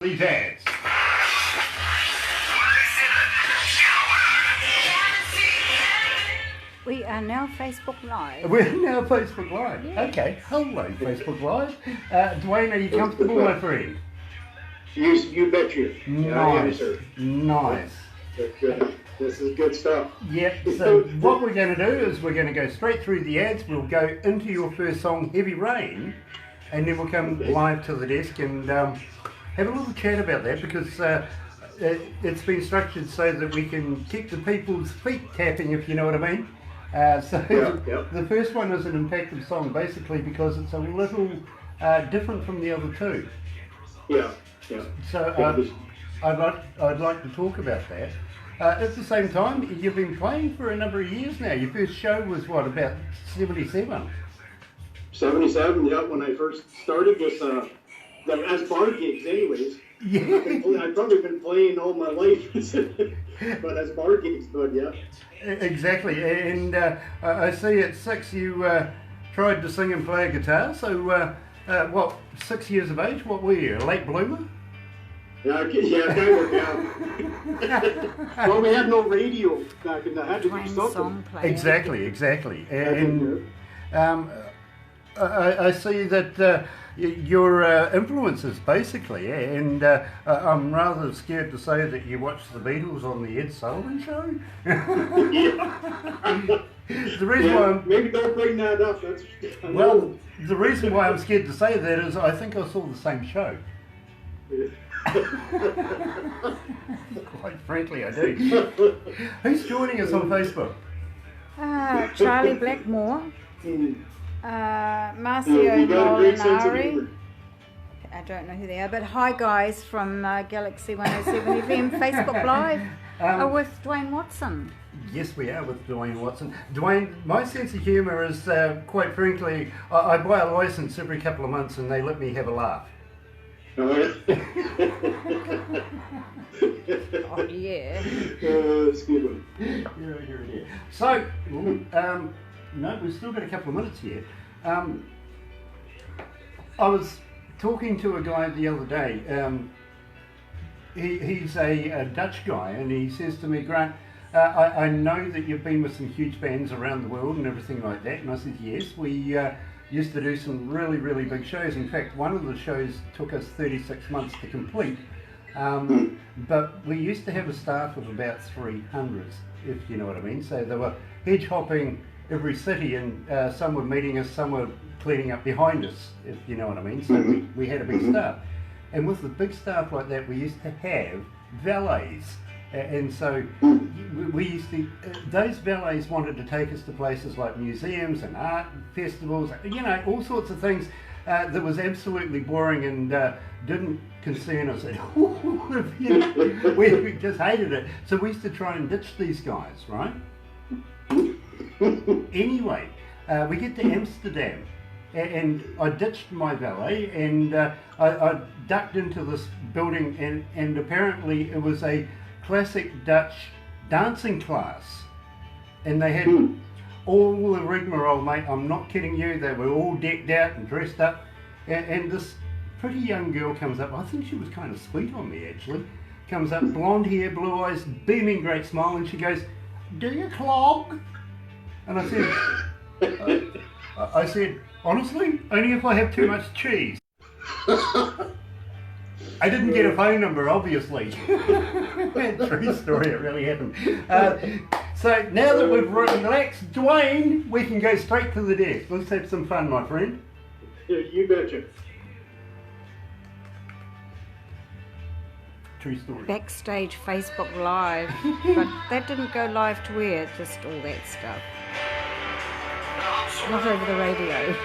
These ads. We are now Facebook Live. We're now Facebook Live. Yeah. Okay, hello Facebook Live. Duane, are you comfortable, my friend? You bet you. Nice. Sir. Nice. That's good. This is good stuff. Yep, so what we're going to do is we're going to go straight through the ads. We'll go into your first song, Heavy Rain, and then we'll come live to the desk and have a little chat about that, because it's been structured so that we can keep the people's feet tapping, if you know what I mean. The first one is an impactful song, basically because it's a little different from the other two. Yeah. So I'd like to talk about that. At the same time, you've been playing for a number of years now. Your first show was what, about 77? 77, yeah, when I first started with as bar gigs anyways. Yeah. I've probably been playing all my life, but as bar gigs, but yeah. Exactly, and I see at 6 you tried to sing and play a guitar, so what, 6 years of age, what were you, a late bloomer? Yeah, kind of, yeah. Well, we had no radio back in the day. Had to do something. Exactly. And I see that your influences, basically, and I'm rather scared to say that you watched the Beatles on the Ed Sullivan Show. The reason why I'm, maybe don't bring that up. The reason why I'm scared to say that is I think I saw the same show. Quite frankly, I do. Who's joining us on Facebook? Charlie Blackmore, Marcio Molinari. I don't know who they are, but hi guys from Galaxy107fm Facebook Live with Duane Watson. Yes, we are with Duane Watson. Duane, my sense of humour is, quite frankly, I buy a licence every couple of months and they let me have a laugh. Oh, yeah. That's a good one. Yeah. So, no, we've still got a couple of minutes here. I was talking to a guy the other day. He's a Dutch guy, and he says to me, Grant, I know that you've been with some huge bands around the world and everything like that. And I said, yes, we used to do some really, really big shows. In fact, one of the shows took us 36 months to complete. But we used to have a staff of about 300, if you know what I mean. So they were hedge hopping every city, and some were meeting us, some were cleaning up behind us, if you know what I mean. So we had a big staff. And with the big staff like that, we used to have valets. And so we used to, those valets wanted to take us to places like museums and art festivals, you know, all sorts of things that was absolutely boring and didn't concern us at all. We just hated it. So we used to try and ditch these guys, right? Anyway, we get to Amsterdam. And I ditched my valet and I ducked into this building, and apparently it was a classic Dutch dancing class, and they had all the rigmarole, mate. I'm not kidding you. They were all decked out and dressed up, and this pretty young girl comes up. I think she was kind of sweet on me, actually. Comes up, blonde hair, blue eyes, beaming great smile, and she goes, "Do you clog?" And I said, honestly, only if I have too much cheese. I didn't get a phone number, obviously. True story, it really happened. So now that we've relaxed, Duane, we can go straight to the desk. Let's have some fun, my friend. You betcha. True story. Backstage Facebook Live, but that didn't go live to air, just all that stuff. Not over the radio.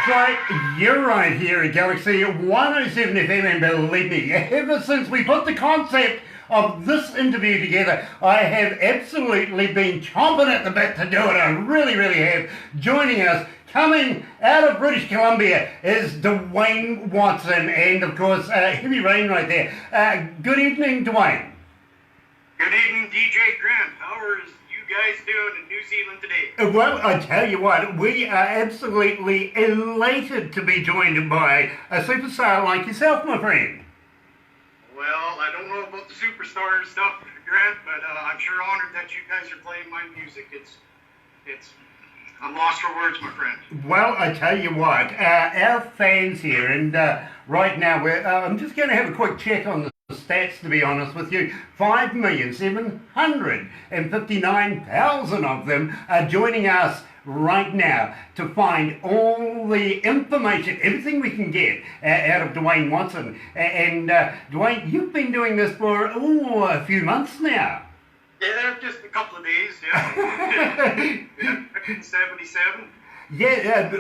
That's right, you're right here at Galaxy 107 FM, and believe me, ever since we put the concept of this interview together, I have absolutely been chomping at the bit to do it. I really, really have. Joining us, coming out of British Columbia, is Duane Watson, and of course, Heavy Rain right there. Good evening, Duane. Good evening, DJ Grant. How are you guys doing in New Zealand today? Well, I tell you what, we are absolutely elated to be joined by a superstar like yourself, my friend. Well, I don't know about the superstar stuff, Grant, but I'm sure honored that you guys are playing my music. I'm lost for words, my friend. Well, I tell you what, our fans here, and right now, I'm just going to have a quick check on the stats, to be honest with you. 5,759,000 of them are joining us right now to find all the information, everything we can get out of Duane Watson. And Duane, you've been doing this for a few months now. Yeah, just a couple of days, yeah. 77. Yeah,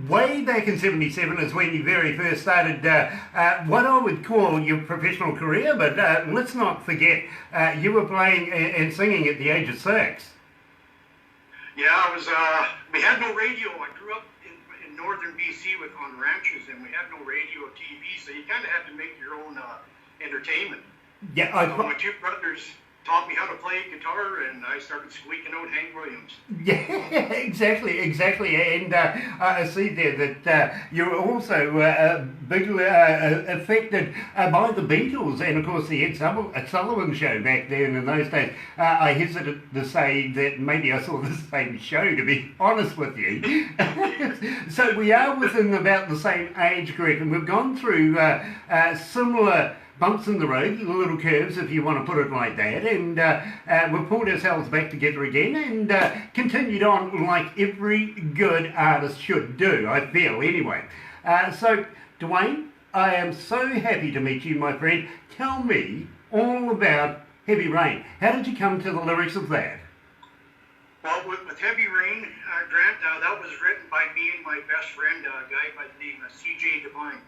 way back in 77 is when you very first started what I would call your professional career, but let's not forget you were playing and singing at the age of 6. Yeah, we had no radio. I grew up in northern BC on ranches, and we had no radio or TV, so you kind of had to make your own entertainment. Yeah, so my two brothers taught me how to play guitar, and I started squeaking out Hank Williams. Yeah, exactly. And I see there that you're also bigly affected by the Beatles, and of course the Ed Sullivan show back then in those days. I hesitate to say that maybe I saw the same show, to be honest with you. So we are within about the same age group, and we've gone through similar bumps in the road, little curves, if you want to put it like that, and we've pulled ourselves back together again and continued on like every good artist should do, I feel, anyway. So, Duane, I am so happy to meet you, my friend. Tell me all about Heavy Rain. How did you come to the lyrics of that? Well, with Heavy Rain, Grant, that was written by me and my best friend, a guy by the name of C.J. Devine.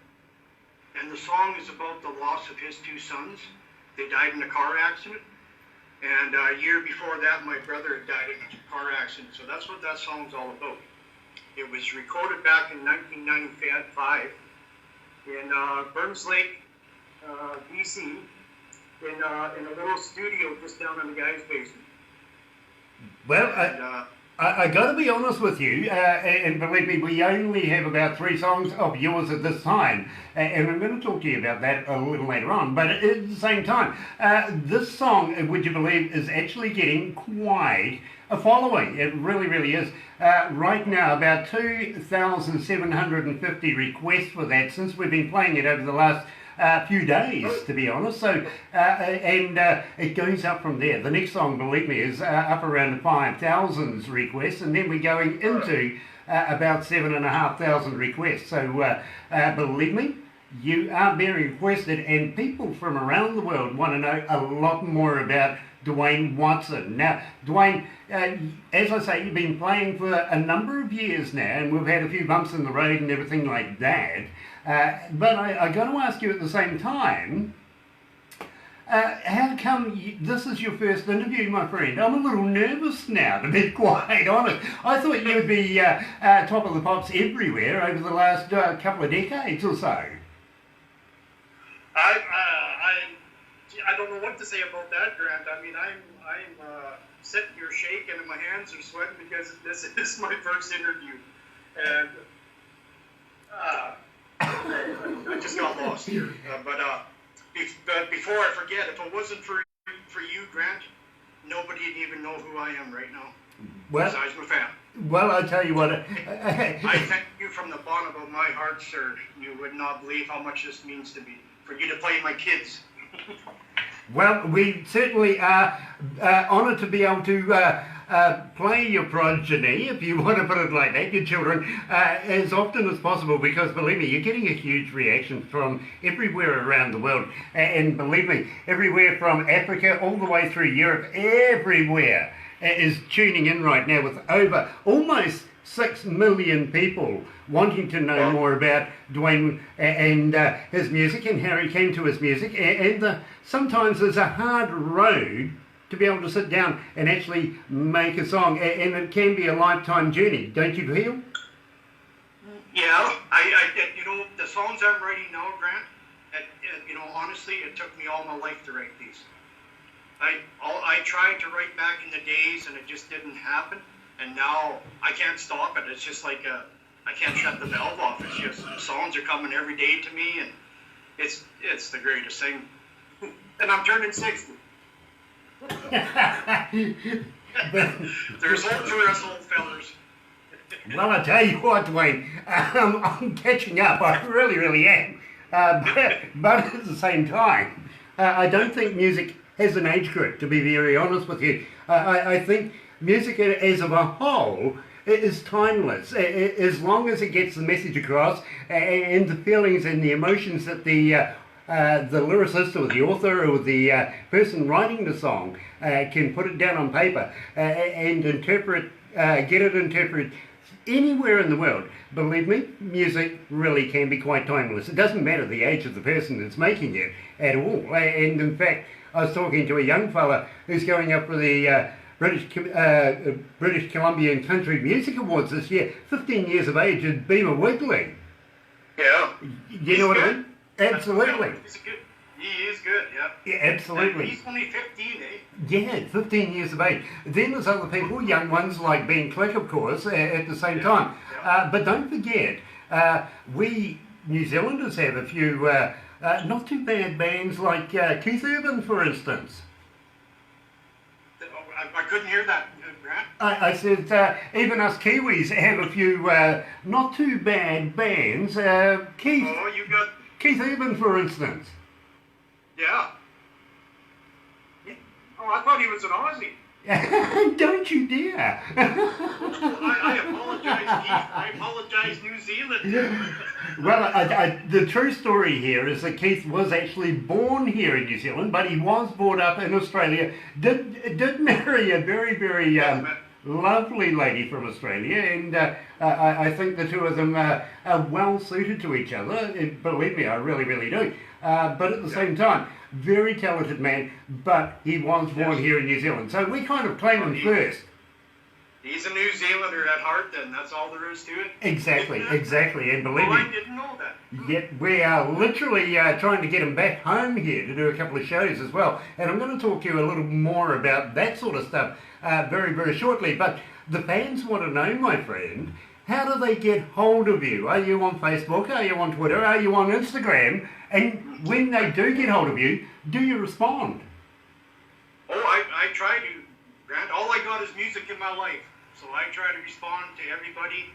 And the song is about the loss of his two sons. They died in a car accident. And a year before that, my brother had died in a car accident. So that's what that song's all about. It was recorded back in 1995 in Burns Lake, BC, in a little studio just down in the guy's basement. Well, I got to be honest with you, and believe me, we only have about 3 songs of yours at this time, and I'm going to talk to you about that a little later on, but at the same time, this song, would you believe, is actually getting quite a following. It really, really is. Right now, about 2,750 requests for that since we've been playing it over the last few days, to be honest. So, and it goes up from there. The next song, believe me, is up around 5,000 requests, and then we're going into about 7,500 requests. So, believe me, you are very requested, and people from around the world want to know a lot more about Duane Watson. Now, Duane, as I say, you've been playing for a number of years now, and we've had a few bumps in the road and everything like that. But I got to ask you at the same time, how come this is your first interview, my friend? I'm a little nervous now, to be quite honest. I thought you'd be top of the pops everywhere over the last couple of decades or so. I don't know what to say about that, Grant. I mean, I'm sitting here shaking and my hands are sweating because this is my first interview, and I just got lost here. But before I forget, if it wasn't for you, Grant, nobody'd even know who I am right now. Well, besides my family. Well, I'll tell you what. I thank you from the bottom of my heart, sir. You would not believe how much this means to me. For you to play my kids. Well, we certainly are honoured to be able to play your progeny, if you want to put it like that, your children, as often as possible, because believe me, you're getting a huge reaction from everywhere around the world, and believe me, everywhere from Africa all the way through Europe, everywhere is tuning in right now with over almost 6 million people wanting to know more about Duane and his music and how he came to his music. And sometimes there's a hard road to be able to sit down and actually make a song. And it can be a lifetime journey, don't you feel? Yeah, you know, the songs I'm writing now, Grant, you know, honestly, it took me all my life to write these. I tried to write back in the days, and it just didn't happen. And now I can't stop it. It's just like I can't shut the valve off. It's just songs are coming every day to me, and it's the greatest thing. And I'm turning 60. There's hope for us old fellers. Well, I tell you what, Duane, I'm catching up. I really, really am. But at the same time, I don't think music has an age group, to be very honest with you. I think music as of a whole is timeless, as long as it gets the message across and the feelings and the emotions that the lyricist or the author or the person writing the song can put it down on paper and interpret, get it interpreted anywhere in the world. Believe me, music really can be quite timeless. It doesn't matter the age of the person that's making it at all. And in fact, I was talking to a young fella who's going up for the British Columbian Country Music Awards this year, 15 years of age, at Beamer Wigley. Yeah. You know what I mean? Absolutely. He is good, yeah. Yeah, absolutely. And he's only 15, eh? Yeah, 15 years of age. Then there's other people, young ones like Ben Click, of course, at the same time. Yeah. But don't forget, we New Zealanders have a few not too bad bands like Keith Urban, for instance. I couldn't hear that, Grant. I said, even us Kiwis have a few not too bad bands. Keith Urban, for instance. Yeah. Oh, I thought he was an Aussie. Don't you dare. I apologize, Keith. I apologize, New Zealand. Well, the true story here is that Keith was actually born here in New Zealand, but he was brought up in Australia, did marry a very, very lovely lady from Australia, and I think the two of them are well suited to each other. Believe me, I really, really do. But at the same time, very talented man, but he was born here in New Zealand. So we kind of claim him first. He's a New Zealander at heart, then. That's all there is to it. Exactly. And believe me, I didn't know that. Yet we are literally trying to get him back home here to do a couple of shows as well. And I'm going to talk to you a little more about that sort of stuff very, very shortly. But the fans want to know, my friend, how do they get hold of you? Are you on Facebook? Are you on Twitter? Are you on Instagram? And when they do get hold of you, do you respond? Oh, I try to, Grant. All I got is music in my life. So I try to respond to everybody.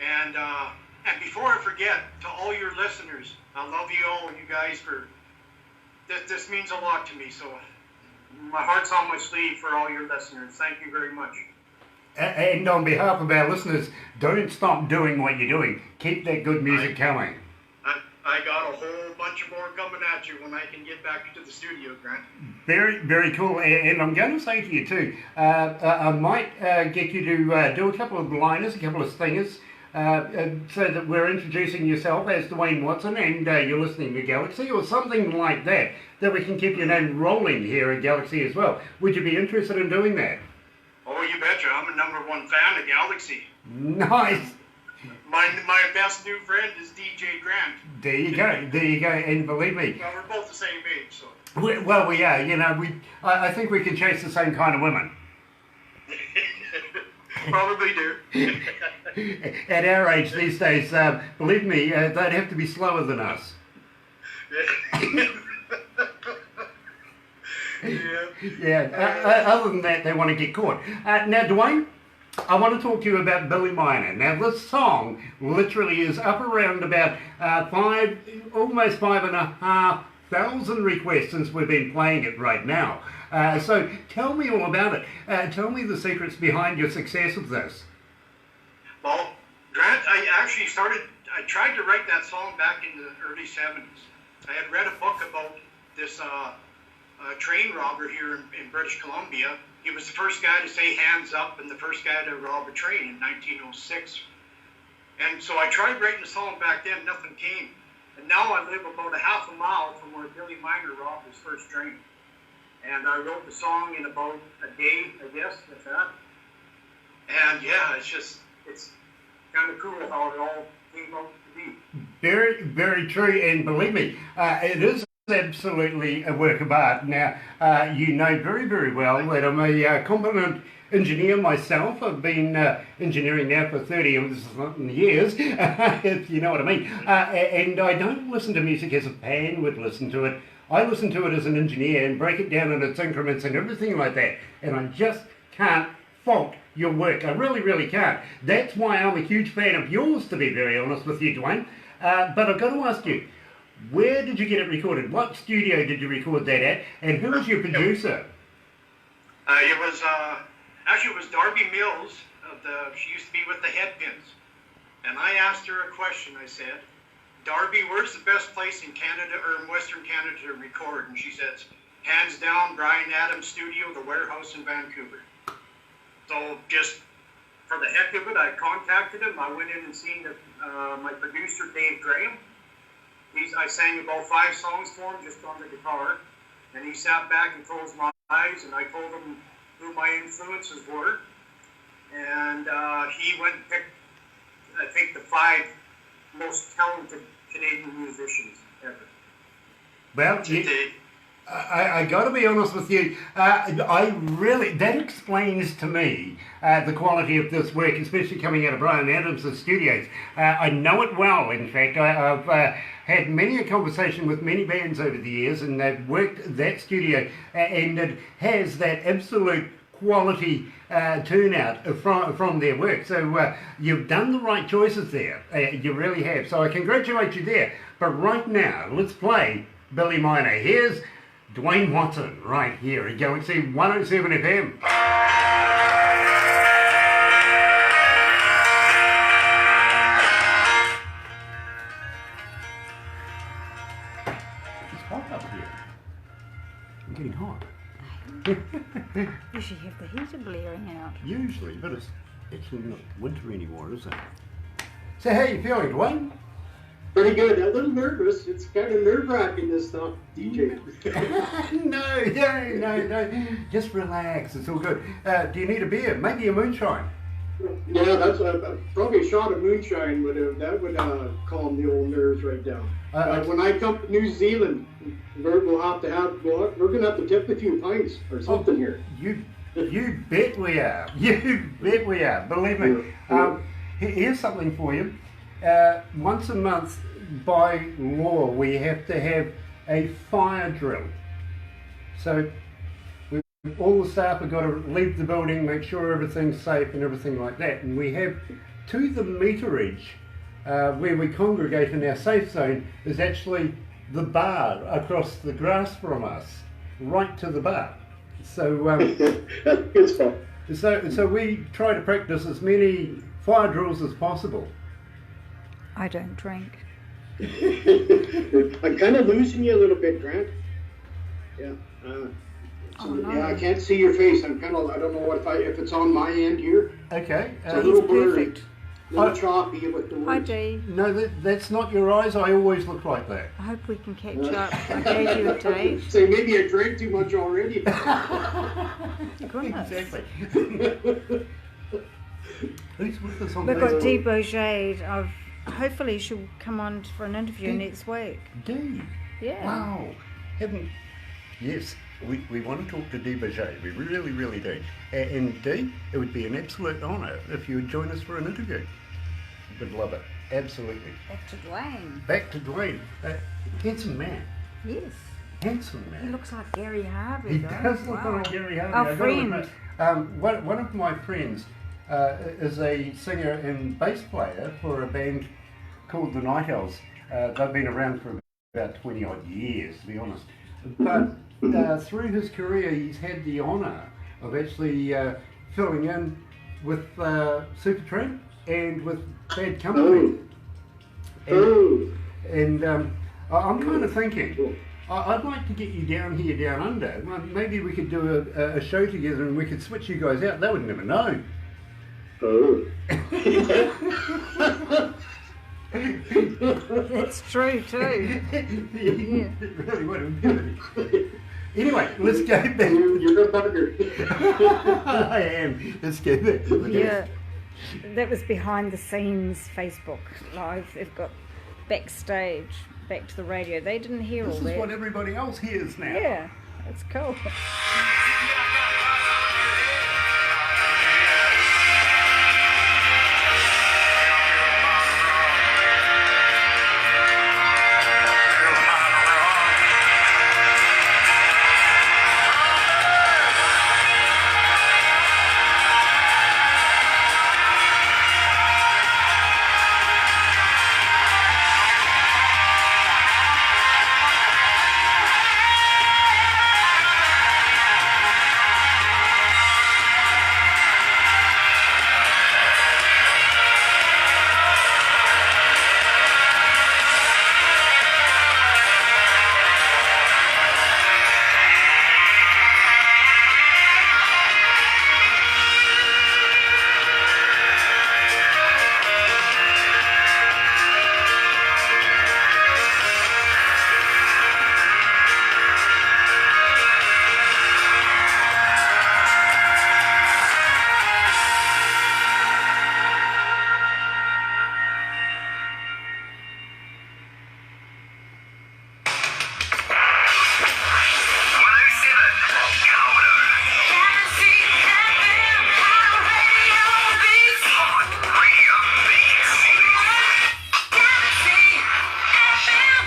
And before I forget, to all your listeners, I love you all, you guys, for this means a lot to me. So my heart's on my sleeve for all your listeners. Thank you very much. And on behalf of our listeners, don't stop doing what you're doing. Keep that good music coming. I got a whole bunch of more coming at you when I can get back to the studio, Grant. Very, very cool. And I'm going to say to you too, I might get you to do a couple of liners, a couple of stingers, so that we're introducing yourself as Duane Watson and you're listening to Galaxy or something like that, that we can keep your name rolling here at Galaxy as well. Would you be interested in doing that? Oh, you betcha. I'm a #1 fan of Galaxy. Nice. My best new friend is DJ Grant. There you go, and believe me. Well, we're both the same age, so. Well, we are, you know, I think we can chase the same kind of women. Probably do. At our age these days, believe me, they'd have to be slower than us. Yeah. Other than that, they want to get caught. Now, Duane, I want to talk to you about Billy Miner. Now, this song literally is up around about almost 5,500 requests since we've been playing it right now. So tell me all about it. Tell me the secrets behind your success of this. Well, Grant, I tried to write that song back in the early 70s. I had read a book about this train robber here in British Columbia. he was the first guy to say hands up and the first guy to rob a train in 1906. And so I tried writing a song back then, nothing came. And now I live about a half a mile from where Billy Miner robbed his first train. And I wrote the song in about a day, I guess, with that. And yeah, it's kind of cool how it all came out to be. Very, very true, and believe me, it is absolutely a work of art. Now, you know very, very well that I'm a competent engineer myself. I've been engineering now for 30 something years, if you know what I mean. And I don't listen to music as a fan would listen to it. I listen to it as an engineer and break it down in its increments and everything like that. And I just can't fault your work. I really, really can't. That's why I'm a huge fan of yours, to be very honest with you, Duane. But I've got to ask you, where did you get it recorded? What studio did you record that at? And who was your producer? It was Darby Mills. She used to be with the Headpins. And I asked her a question. I said, Darby, where's the best place in Canada or in Western Canada to record? And she says, hands down, Brian Adams' studio, the Warehouse in Vancouver. So just for the heck of it, I contacted him. I went in and seen my producer, Dave Graham. I sang about 5 songs for him just on the guitar. And he sat back and closed my eyes, and I told him who my influences were. And he went and picked, I think, the 5 most talented Canadian musicians ever. Well, I got to be honest with you, that explains to me the quality of this work, especially coming out of Brian Adams' studios. I know it well, in fact. I've had many a conversation with many bands over the years, and they've worked that studio, and it has that absolute quality turnout from their work. So you've done the right choices there. You really have. So I congratulate you there. But right now, let's play Billy Miner. Here's Duane Watson right here at Galaxy 107 FM. It's hot up here. I'm getting hot. You should have the heater blaring out. Usually, but it's actually not winter anymore, is it? So how you feeling, Duane? Pretty good. A little nervous. It's kind of nerve-wracking, this stuff, DJ. No. Just relax. It's all good. Do you need a beer? Maybe a moonshine? Yeah, that's probably a shot of moonshine that would calm the old nerves right down. When I come to New Zealand, we're going to have to tip a few pints or something here. You bet we are. You bet we are. Believe me. Here's something for you. Once a month, by law, we have to have a fire drill. So all the staff have got to leave the building, make sure everything's safe and everything like that. And we have, to the meterage, where we congregate in our safe zone, is actually the bar across the grass from us, right to the bar. So good stuff. So we try to practice as many fire drills as possible. I don't drink. I'm kind of losing you a little bit, Grant. Yeah. No. Yeah, I can't see your face. I don't know if it's on my end here. Okay. It's a little blurry. Perfect. A little choppy with the words. Hi, Dee. No, that's not your eyes. I always look like that. I hope we can catch up. I gave you a date. Say maybe I drank too much already. Goodness. Exactly. Who's with us on We've that? got Dee Beaujade. Hopefully she'll come on for an interview next week. Dee? Yeah. Wow. Yes, we want to talk to Dee Beaujade. We really, really do. And Dee, it would be an absolute honour if you would join us for an interview. Would love it. Absolutely. Back to Duane. Back to Duane. Handsome man. Yes. Handsome man. He looks like Gary Harvey, He though. does look Wow. like Gary Harvey. Our friend. One of my friends is a singer and bass player for a band called the Night Owls. They've been around for about 20 odd years, to be honest. But through his career, he's had the honour of actually filling in with Supertramp and with Bad Company. And I'm kind of thinking, I'd like to get you down here, down under. Well, maybe we could do a show together and we could switch you guys out. They would never know. Oh. That's true too. Yeah. It really would. Anyway, let's go back. You're a bugger. I am. Let's go back to the Yeah, that was behind the scenes Facebook Live. They've got backstage, back to the radio. They didn't hear all This that. is what everybody else hears now. Yeah, it's cool.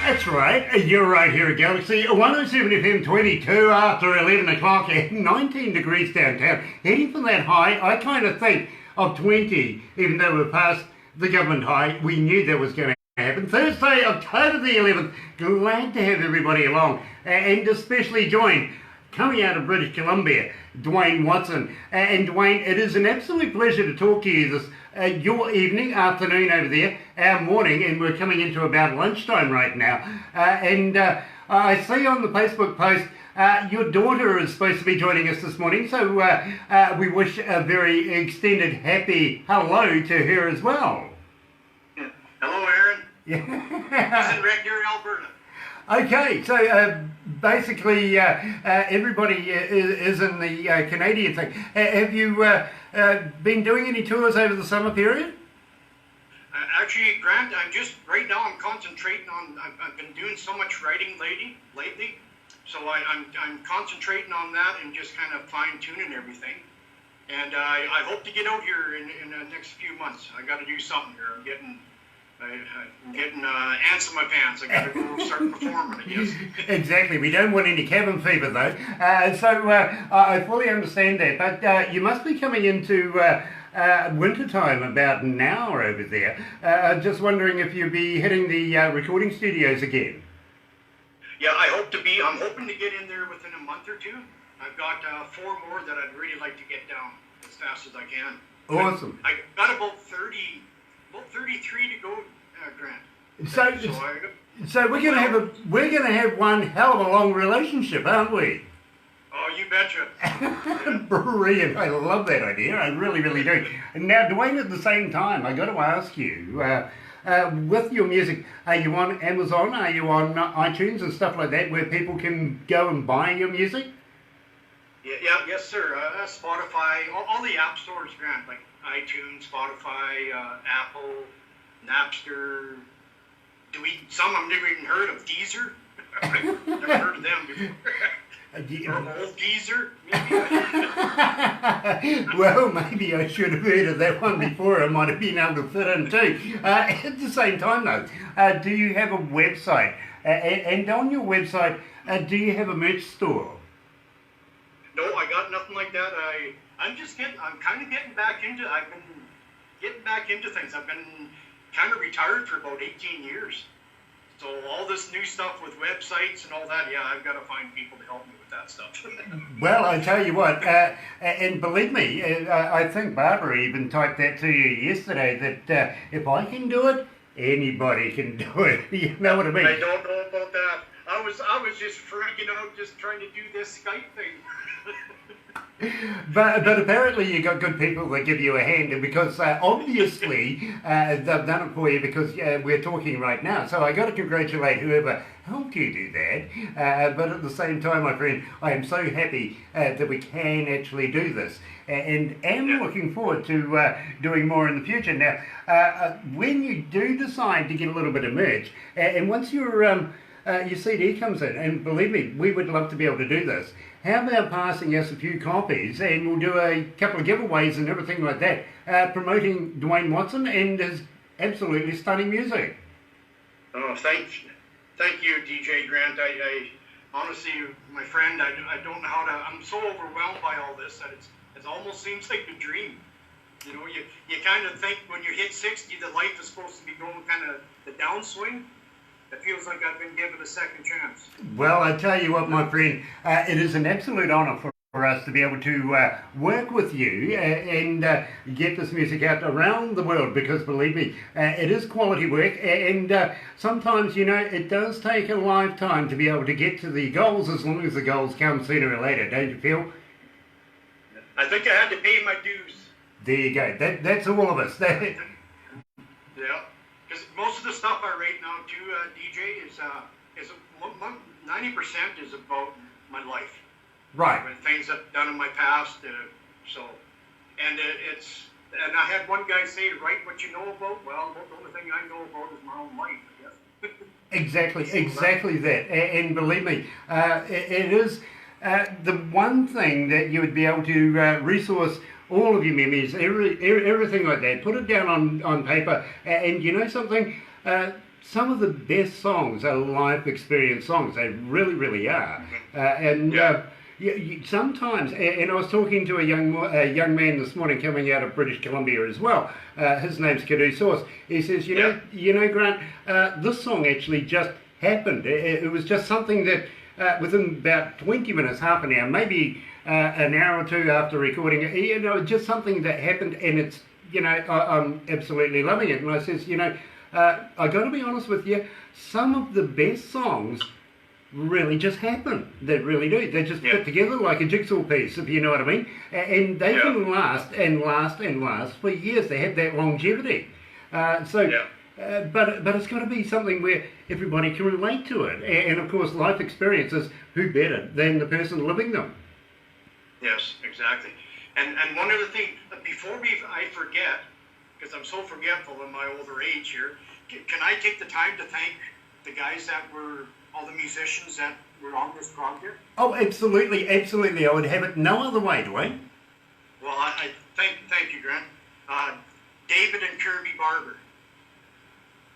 That's right, you're right here at Galaxy 107 FM 22 after 11 o'clock at 19 degrees downtown. Heading for that high, I kind of think of 20, even though we're past the government high. We knew that was going to happen. Thursday, October the 11th, glad to have everybody along and especially joined, coming out of British Columbia, Duane Watson. And Duane, it is an absolute pleasure to talk to you this your evening, afternoon over there, our morning, and we're coming into about lunchtime right now. I see on the Facebook post your daughter is supposed to be joining us this morning, so we wish a very extended happy hello to her as well. Yeah. Hello, Aaron. Yeah. This is Red Deer, Alberta. Okay, so basically everybody is in the Canadian thing. Have you been doing any tours over the summer period? Actually, Grant, right now I'm concentrating on, I've been doing so much writing lately, so I'm concentrating on that and just kind of fine-tuning everything. And I hope to get out here in the next few months. I got to do something here. I'm getting ants in my pants. I got to go start performing, I guess. Exactly. We don't want any cabin fever, though. I fully understand that. But you must be coming into winter time about an hour over there. Just wondering if you'll be hitting the recording studios again. Yeah, I'm hoping to get in there within a month or two. I've got 4 more that I'd really like to get down as fast as I can. Awesome. I got about 33 to go, Grant. So we're gonna have one hell of a long relationship, aren't we? Oh, you betcha. Brilliant. I love that idea. I really, really do. Now, Duane, at the same time, I got to ask you, with your music, are you on Amazon? Are you on iTunes and stuff like that, where people can go and buy your music? Yes, sir. Spotify, all the app stores, Grant, like iTunes, Spotify, Apple, Napster. Some I've never even heard of. Deezer. I've never heard of them before. Or Old Geezer, maybe. Well, maybe I should have heard of that one before. I might have been able to fit in too. At the same time, though, do you have a website? And on your website, do you have a merch store? No, I got nothing like that. I'm kind of getting back into. I've been getting back into things. I've been kind of retired for about 18 years. So all this new stuff with websites and all that, yeah, I've got to find people to help me with that stuff. Well, I tell you what, and believe me, I think Barbara even typed that to you yesterday, that if I can do it, anybody can do it. You know what I mean? I don't know about that. I I was just freaking out, just trying to do this Skype thing. But apparently you got good people that give you a hand, and because obviously they've done it for you because we're talking right now. So I got to congratulate whoever helped you do that. But at the same time, my friend, I am so happy that we can actually do this, and am looking forward to doing more in the future. Now, when you do decide to get a little bit of merch, and once your CD comes in, and believe me, we would love to be able to do this. How about passing us a few copies, and we'll do a couple of giveaways and everything like that, promoting Duane Watson and his absolutely stunning music. Oh, thank you, DJ Grant. I honestly, my friend, I don't know how to. I'm so overwhelmed by all this that it almost seems like a dream. You know, you kind of think when you hit 60 that life is supposed to be going kind of the downswing. It feels like I've been given a second chance. Well, I tell you what, my friend, it is an absolute honour for us to be able to work with you and get this music out around the world, because believe me, it is quality work, and sometimes, you know, it does take a lifetime to be able to get to the goals, as long as the goals come sooner or later, don't you feel? I think I had to pay my dues. There you go. That's all of us. Yeah. Because most of the stuff I write now too, DJ, is 90% is about my life. Right. Things I've done in my past. And I had one guy say, write what you know about. Well, the only thing I know about is my own life, I guess. Exactly that. And believe me, it is the one thing that you would be able to resource all of your memories, everything like that. Put it down on paper, and you know something? Some of the best songs are life experience songs. They really, really are. Sometimes, and I was talking to a young man this morning coming out of British Columbia as well. His name's Kadu Source. He says, you know, Grant, this song actually just happened. It was just something that within about 20 minutes, half an hour, maybe an hour or two after recording it, you know, just something that happened, and it's, you know, I'm absolutely loving it. And I says, you know, I got to be honest with you, some of the best songs really just happen. They really do. They just fit together like a jigsaw piece, if you know what I mean. And they can last and last and last for years. They have that longevity. But it's got to be something where everybody can relate to it. And of course, life experiences, who better than the person living them? Yes, exactly. And one other thing, before I forget, because I'm so forgetful in my older age here, can I take the time to thank the guys that were, all the musicians that were on this project? Oh, absolutely. I would have it no other way, Duane. Well, I thank you, Grant. David and Kirby Barber,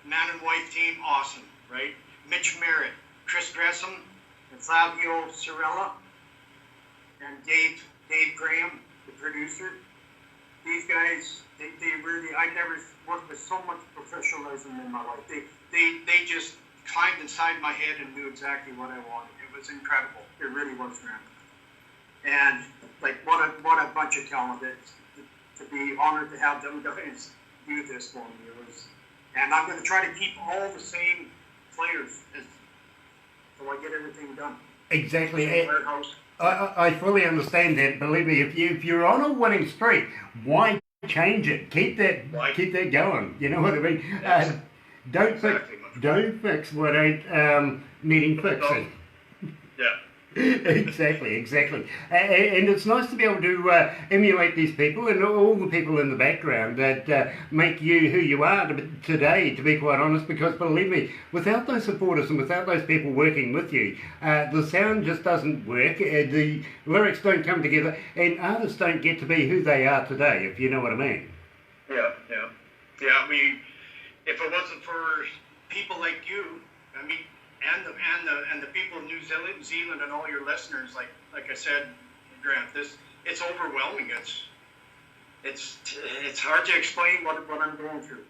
man and wife team, awesome, right? Mitch Merritt, Chris Gresham, and Flavio Cirella, and Dave Graham, the producer. These guys, they really, I never worked with so much professionalism in my life. They just climbed inside my head and knew exactly what I wanted. It was incredible. It really was, man. And like, what a bunch of talent. To be honored to have them guys do this for me. And I'm going to try to keep all the same players so I get everything done. Exactly. I fully understand that. Believe me, if you're on a winning streak, why change it? Keep that going. You know what I mean? Yes. Don't fix what ain't needing fixing. Yeah. Exactly. And it's nice to be able to emulate these people and all the people in the background that make you who you are today, to be quite honest, because believe me, without those supporters and without those people working with you, the sound just doesn't work, the lyrics don't come together, and artists don't get to be who they are today, if you know what I mean. Yeah. If it wasn't for people like you, I mean, and the people of New Zealand and all your listeners, like I said, Grant, it's overwhelming. It's hard to explain what I'm going through.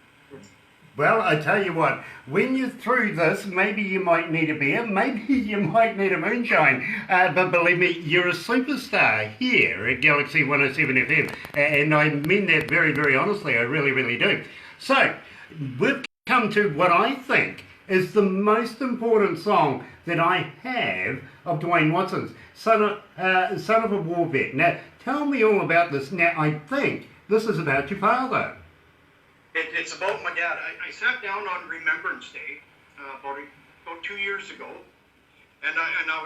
Well, I tell you what, when you're through this, maybe you might need a beer, maybe you might need a moonshine, but believe me, you're a superstar here at Galaxy 107 FM, and I mean that very, very honestly, I really, really do. So, we've come to what I think is the most important song that I have of Duane Watson's, Son of a War Vet. Now, tell me all about this. Now, I think this is about your father. It's about my dad. I sat down on Remembrance Day about 2 years ago, and I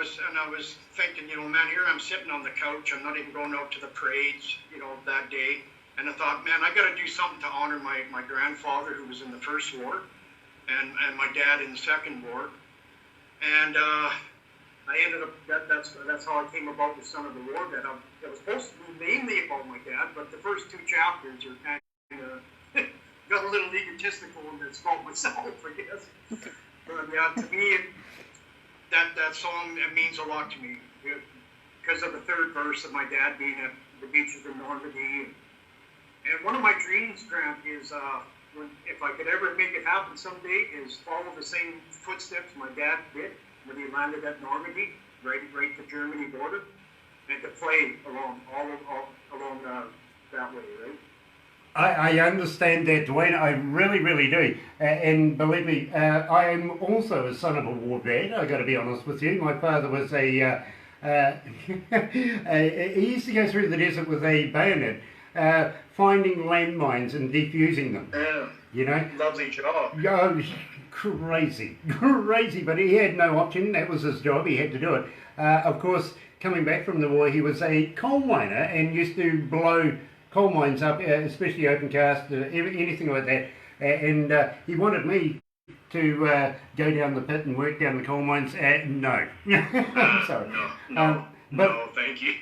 was thinking, man, here I'm sitting on the couch. I'm not even going out to the parades, that day. And I thought, man, I got to do something to honor my grandfather who was in the First War, and my dad in the Second War. And I ended up, that's how I came about the Son of the War Vet. It was supposed to be mainly about my dad, but the first 2 chapters are kind of got a little egotistical and it's about myself, I guess. But yeah, to me, that song, it means a lot to me because of the third verse of my dad being at the beaches of Normandy. And one of my dreams, Grant, is if I could ever make it happen someday, is follow the same footsteps my dad did when he landed at Normandy, right the Germany border, and to play along that way, right? I understand that, Duane. I really, really do. And believe me, I am also a son of a war vet. I got to be honest with you. My father was he used to go through the desert with a bayonet, finding landmines and defusing them. Lovely job. Oh, crazy, but he had no option. That was his job. He had to do it. Of course, coming back from the war, he was a coal miner and used to blow coal mines up, especially open cast, anything like that. And he wanted me to go down the pit and work down the coal mines. No, I'm sorry. No, thank you.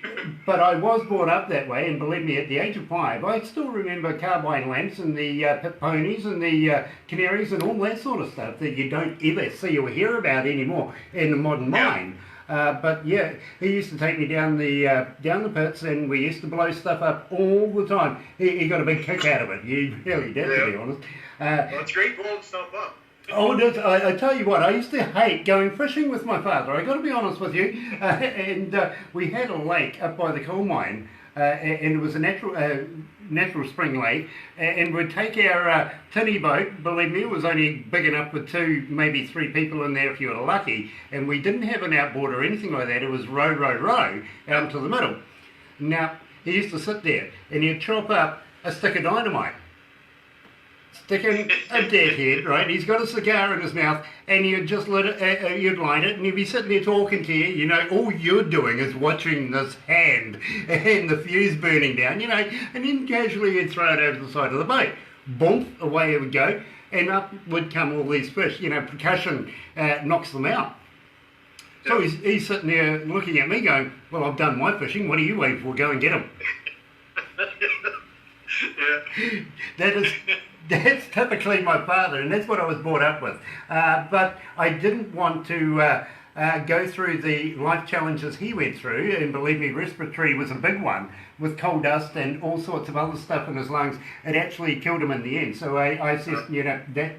But I was brought up that way, and believe me, at the age of 5, I still remember carbine lamps and the pit ponies and the canaries and all that sort of stuff that you don't ever see or hear about anymore in the modern mine. But yeah, he used to take me down the pits, and we used to blow stuff up all the time. He got a big kick out of it. He really did, to be honest. Well, it's great blowing stuff up. Oh, I tell you what, I used to hate going fishing with my father. I got to be honest with you. And we had a lake up by the coal mine, and it was a natural spring lake. And we'd take our tinny boat. Believe me, it was only big enough for 2, maybe 3 people in there if you were lucky. And we didn't have an outboard or anything like that. It was row out into the middle. Now, he used to sit there and he'd chop up a stick of dynamite. Sticking a deadhead, right? He's got a cigar in his mouth, and you'd just you'd light it, and he'd be sitting there talking to you. All you're doing is watching this hand and the fuse burning down, and then casually you'd throw it over the side of the boat. Boom, away it would go, and up would come all these fish. Percussion knocks them out. So he's sitting there looking at me going, well, I've done my fishing, what are you waiting for? Go and get them. Yeah. That's typically my father, and that's what I was brought up with. But I didn't want to go through the life challenges he went through, and believe me, respiratory was a big one, with coal dust and all sorts of other stuff in his lungs. It actually killed him in the end. So I said,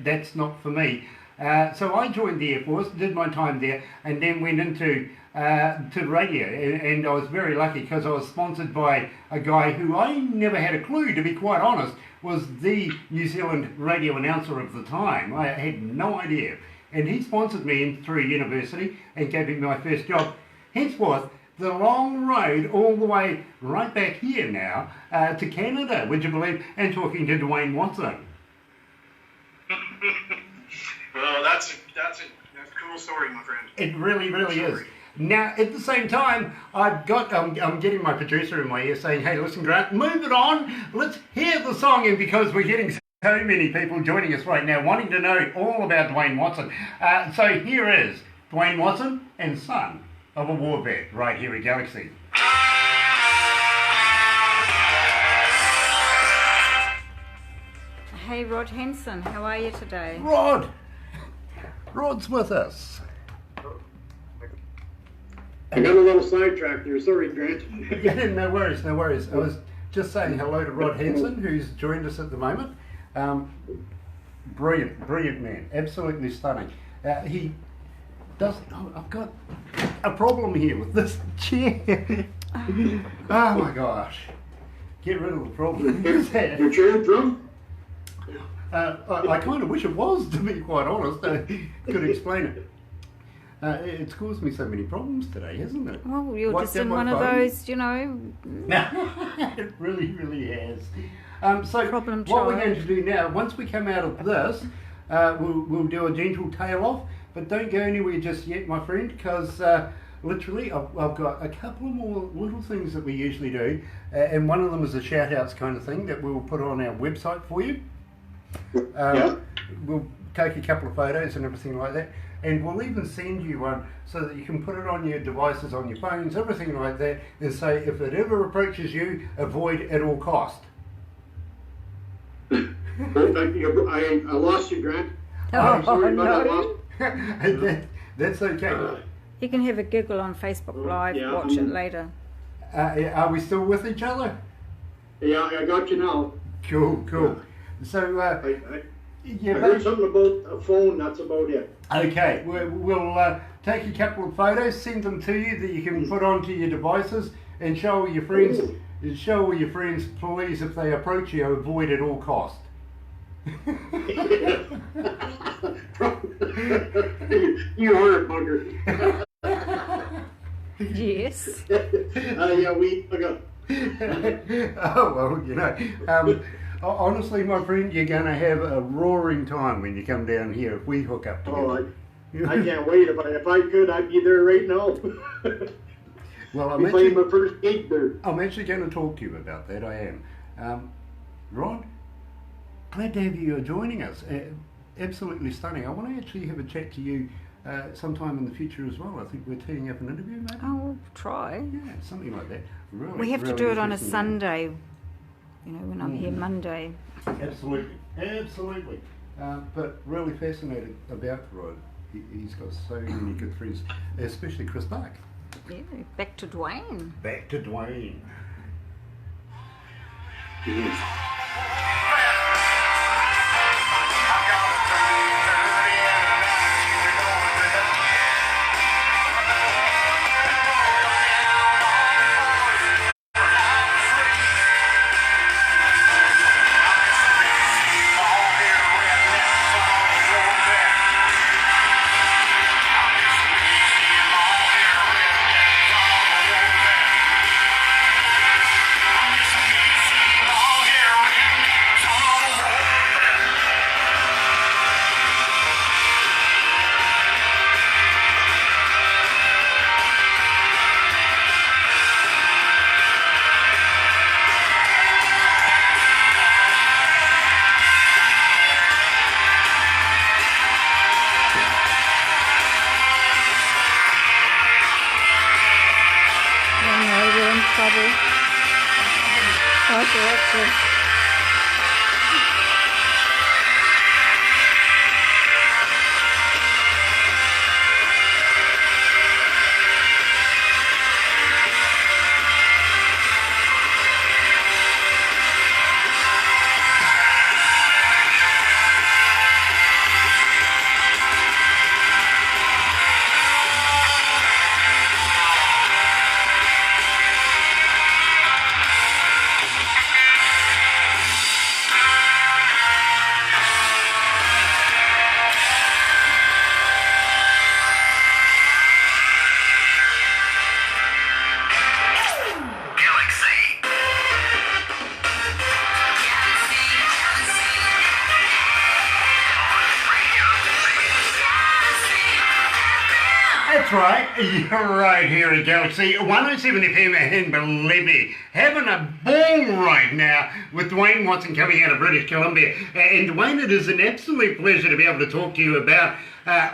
that's not for me. So I joined the Air Force, did my time there, and then went into to radio, and I was very lucky because I was sponsored by a guy who I never had a clue, to be quite honest, was the New Zealand radio announcer of the time. I had no idea. And he sponsored me in through university and gave me my first job. Henceforth, the long road all the way right back here now to Canada, would you believe, and talking to Duane Watson. Well, that's a cool story, my friend. It really, really is. Now, at the same time, I'm getting my producer in my ear saying, hey, listen, Grant, move it on. Let's hear the song. And because we're getting so many people joining us right now wanting to know all about Duane Watson. So here is Duane Watson and Son of a War Vet right here at Galaxy. Hey, Rod Henson, how are you today? Rod's with us. I got a little sidetracked there. Sorry, Grant. Yeah, no worries. I was just saying hello to Rod Henson, who's joined us at the moment. Brilliant man. Absolutely stunning. He does... Oh, I've got a problem here with this chair. Oh, my gosh. Get rid of the problem. Your chair drum? I kind of wish it was, to be quite honest. I could explain it. It's caused me so many problems today, hasn't it? Well, you're just in one of those, It really, really has. So Problem what we're child. going to do now, once we come out of this, we'll do a gentle tail off, but don't go anywhere just yet, my friend, because literally I've got a couple more little things that we usually do, and one of them is a shout outs kind of thing that we'll put on our website for you. We'll take a couple of photos and everything like that, and we'll even send you one so that you can put it on your devices, on your phones, everything like that, and say if it ever approaches you, avoid at all cost. I lost you, Grant. I'm sorry about that loss. That's okay. You can have a giggle on Facebook Live, watch it later. Are we still with each other? Yeah, I got you now. Cool. So, I heard something about a phone, that's about it. Okay, we'll take a couple of photos, send them to you that you can put onto your devices and show all your friends. Show all your friends, please, if they approach you, avoid at all cost. You are a bugger. Yes. Yeah, we forgot. Oh, well, you know. Honestly, my friend, you're going to have a roaring time when you come down here if we hook up together. Oh, I can't wait. If I could, I'd be there right now. Well, I'm playing my first gig there. I'm actually going to talk to you about that. I am. Rod, glad to have you joining us. Absolutely stunning. I want to actually have a chat to you sometime in the future as well. I think we're teeing up an interview, maybe. Oh, we'll try. Yeah, something like that. Really, We have to really do it on a interesting. Sunday. You know, when I'm here Monday. Absolutely. But really fascinated about Rod. He's got so many good friends, especially Chris Dark. Yeah, back to Duane. Back to Duane. That's right, you're right here at Galaxy 107 FM, and believe me, having a ball right now with Duane Watson coming out of British Columbia. And Duane, it is an absolute pleasure to be able to talk to you about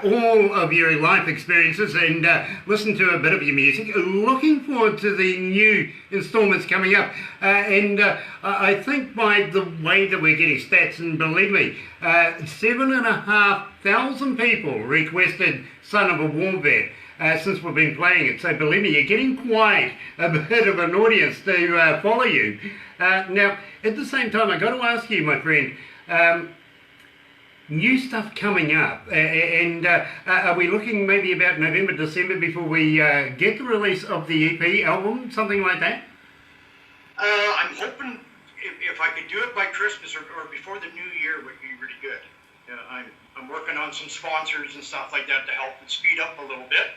all of your life experiences and listen to a bit of your music. Looking forward to the new installments coming up. I think by the way that we're getting stats, and believe me, 7,500 people requested Son of a War Vet since we've been playing it. So believe me, you're getting quite a bit of an audience to follow you. Now, at the same time, I've got to ask you, my friend, new stuff coming up, and are we looking maybe about November, December before we get the release of the EP album, something like that? I'm hoping if I could do it by Christmas or before the new year would be really good. I'm working on some sponsors and stuff like that to help it speed up a little bit.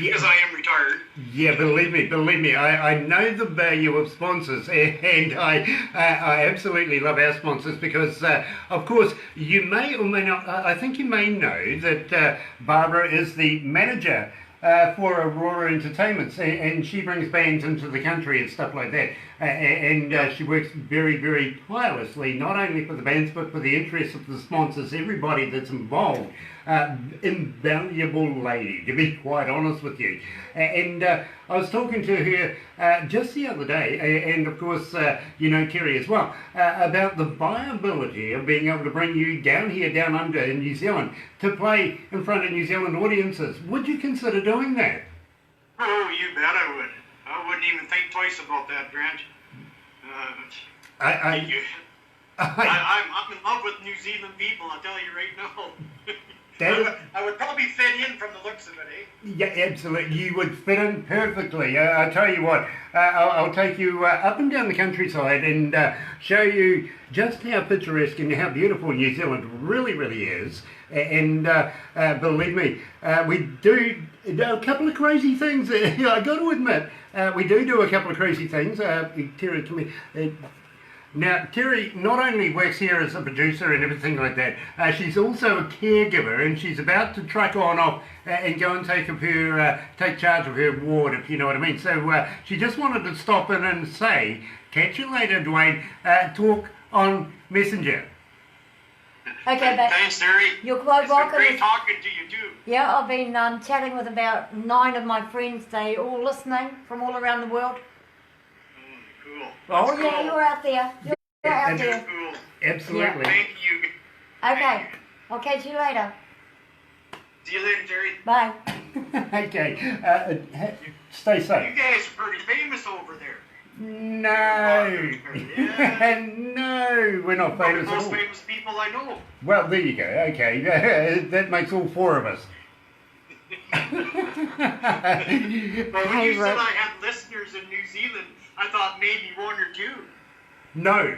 Because I am retired. Yeah, believe me, I know the value of sponsors, and I absolutely love our sponsors because, of course, you may or may not, I think you may know that Barbara is the manager for Aurora Entertainments, and she brings bands into the country and stuff like that, and she works very, very tirelessly, not only for the bands but for the interests of the sponsors, everybody that's involved. Invaluable lady, to be quite honest with you. And I was talking to her just the other day, and of course you know Terry as well, about the viability of being able to bring you down here, down under in New Zealand, to play in front of New Zealand audiences. Would you consider doing that? Oh, you bet I would. I wouldn't even think twice about that, Grant. I'm in love with New Zealand people, I'll tell you right now. I would probably fit in from the looks of it, eh? Yeah, absolutely. You would fit in perfectly. I'll tell you what, I'll take you up and down the countryside and show you just how picturesque and how beautiful New Zealand really, really is. And believe me, we do a couple of crazy things. I got to admit, we do a couple of crazy things. Terry, come here. Now, Terry not only works here as a producer and everything like that, she's also a caregiver, and she's about to truck on off and go and take charge of her ward, if you know what I mean. So she just wanted to stop in and say, catch you later, Duane, talk on Messenger. Okay, but thanks, Terry. You're quite welcome. It's been great talking to you, too. Yeah, I've been chatting with about 9 of my friends. They all listening from all around the world. Cool. Oh, yeah, you're out there. You're out there. Cool. Absolutely. Yeah. Thank you. Okay, I'll catch you later. See you later, Terry. Bye. Okay, stay safe. You guys are pretty famous over there. No. Yeah. No, we're not famous the at most all. famous people I know. Well, there you go. Okay, that makes all 4 of us. Well, when you said I had listeners in New Zealand, I thought maybe 1 or 2. No.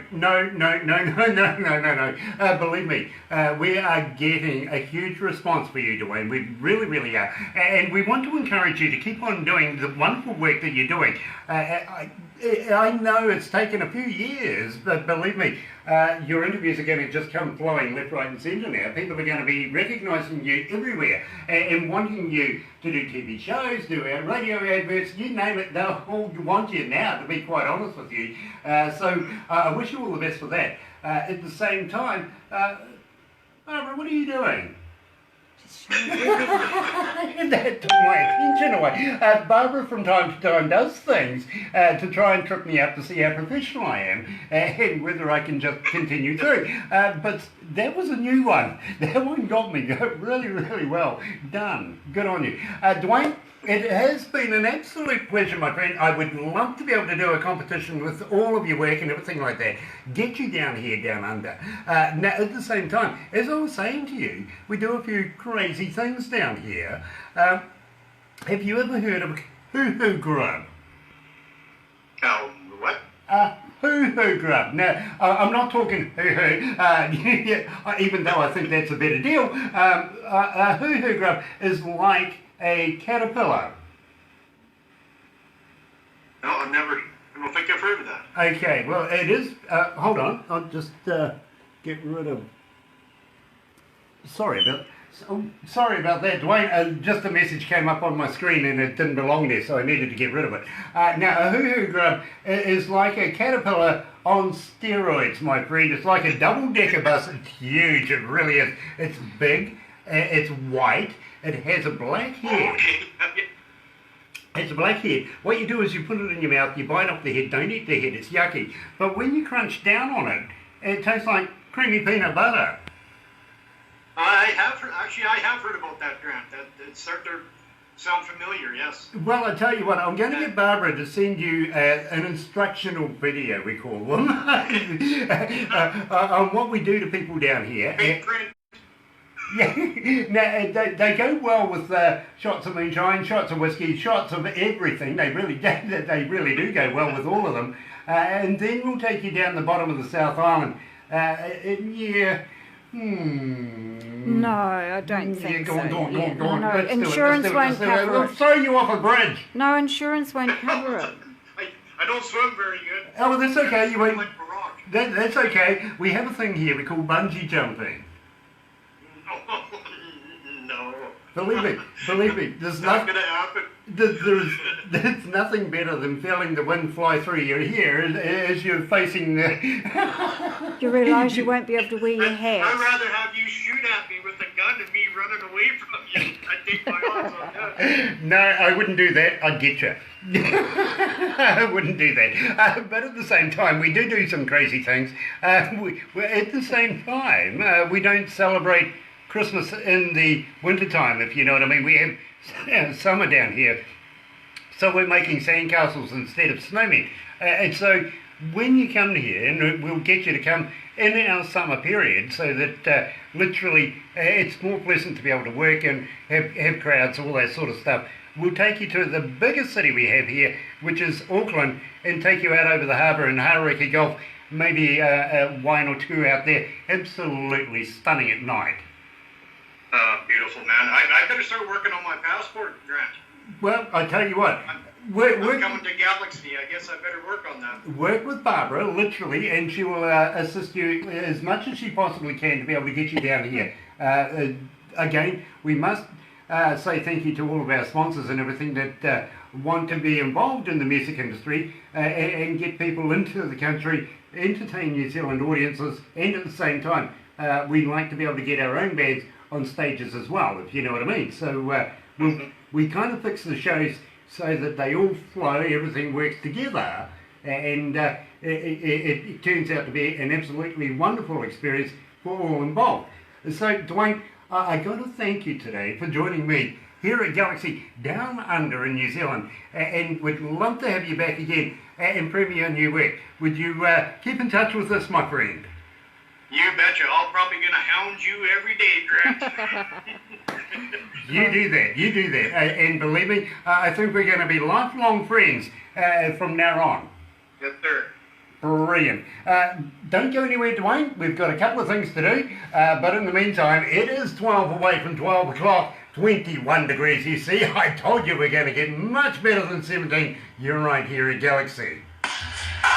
Believe me, we are getting a huge response for you, Duane. We really, really are. And we want to encourage you to keep on doing the wonderful work that you're doing. I know it's taken a few years, but believe me, your interviews are going to just come flowing left, right and centre now. People are going to be recognising you everywhere and wanting you to do TV shows, do radio adverts, you name it, they'll all want you now, to be quite honest with you. So I wish you all the best for that. At the same time, Barbara, what are you doing? That took my attention away. Barbara from time to time does things to try and trip me up to see how professional I am and whether I can just continue through. But that was a new one. That one got me really, really well done. Good on you. Duane, it has been an absolute pleasure, my friend. I would love to be able to do a competition with all of your work and everything like that. Get you down here, down under. Now, at the same time, as I was saying to you, we do a few crazy things down here. Have you ever heard of hoo-hoo grub? Oh, what? Hoo-hoo grub. Now, I'm not talking hoo-hoo, even though I think that's a better deal. Hoo-hoo grub is like a caterpillar. No, I don't think I've heard of that. Okay, well, it is, hold on, I'll just get rid of, sorry about that, Duane. Just a message came up on my screen and it didn't belong there, so I needed to get rid of it. Now, a hoo-hoo grub is like a caterpillar on steroids, my friend. It's like a double-decker bus. It's huge, it really is. It's big, it's white, it has a black head. It's a black head. What you do is you put it in your mouth, you bite off the head, don't eat the head, it's yucky. But when you crunch down on it, it tastes like creamy peanut butter. I have heard about that, Grant. That started to sound familiar, yes. Well, I tell you what, I'm going to get Barbara to send you an instructional video, we call them, on what we do to people down here. Big print. Yeah, no, they go well with shots of moonshine, shots of whiskey, shots of everything. They really do go well with all of them. And then we'll take you down the bottom of the South Island. No, I don't think go on, so. Go on. No, Let's insurance do it. won't cover We'll it. throw you off a bridge. No, insurance won't cover it. I don't swim very good. Oh, well, that's okay. You won't. Like Barack. That's okay. We have a thing here we call bungee jumping. No. Believe me, there's not going to happen. There's nothing better than feeling the wind fly through your hair as you're facing the... You realise you won't be able to wear your hat. I'd rather have you shoot at me with a gun and me running away from you. I'd take my odds on that. No, I wouldn't do that. I'd get you. I wouldn't do that. But at the same time, we do some crazy things. At the same time, we don't celebrate Christmas in the wintertime, if you know what I mean. We have summer down here, so we're making sandcastles instead of snowmen. And so when you come here, and we'll get you to come in our summer period, so that literally it's more pleasant to be able to work and have crowds, all that sort of stuff. We'll take you to the biggest city we have here, which is Auckland, and take you out over the harbour in Hauraki Gulf, maybe a wine or two out there. Absolutely stunning at night. Beautiful, man. I better start working on my passport, Grant. Well, I tell you what. I'm coming to Galaxy. I guess I better work on that. Work with Barbara, literally, and she will assist you as much as she possibly can to be able to get you down here. Again, we must say thank you to all of our sponsors and everything that want to be involved in the music industry and get people into the country, entertain New Zealand audiences, and at the same time, we'd like to be able to get our own bands on stages as well, if you know what I mean. So we kind of fix the shows so that they all flow, everything works together, and it turns out to be an absolutely wonderful experience for all involved. So, Duane, I got to thank you today for joining me here at Galaxy Down Under in New Zealand, and we'd love to have you back again and premiere your new work. Would you keep in touch with us, my friend? You betcha. I'm probably going to hound you every day, Grant. You do that. And believe me, I think we're going to be lifelong friends from now on. Yes, sir. Brilliant. Don't go anywhere, Duane. We've got a couple of things to do. But in the meantime, it is 12 away from 12 o'clock. 21 degrees, you see. I told you we're going to get much better than 17. You're right here at Galaxy.